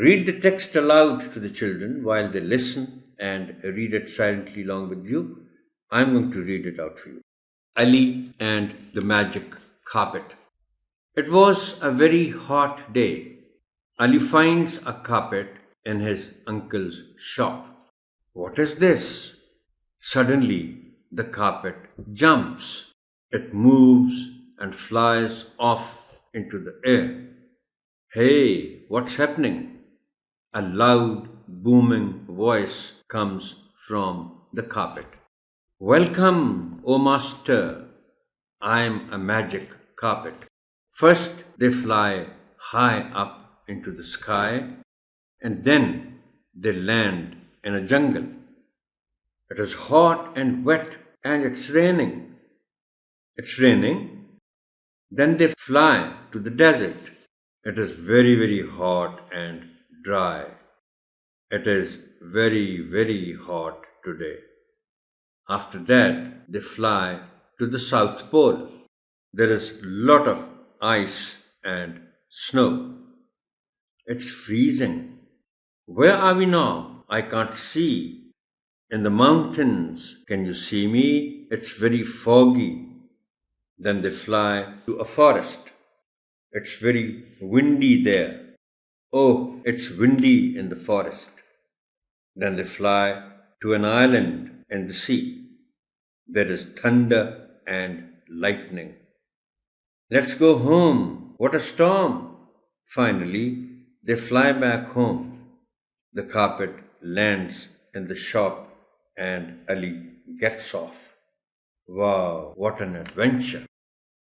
Read the text aloud to the children while they listen and read it silently along with you. I'm going to read it out for you. Ali and the Magic Carpet. It was a very hot day. Ali finds a carpet in his uncle's shop. What is this? Suddenly, the carpet jumps. It moves and flies off into the air. Hey, what's happening? A loud, booming voice comes from the carpet. Welcome, O Master. I'm a magic carpet. First, they fly high up into the sky, and then they land in a jungle. It is hot and wet, and it's raining. It's raining. Then they fly to the desert. It is very, very hot and dry. It is very, very hot today. After that, they fly to the South Pole. There is a lot of ice and snow. It's freezing. Where are we now? I can't see. In the mountains, can you see me? It's very foggy. Then they fly to a forest. It's very windy there. Oh, it's windy in the forest. Then they fly to an island in the sea. There is thunder and lightning. Let's go home. What a storm! Finally, they fly back home. The carpet lands in the shop and Ali gets off. Wow, what an adventure!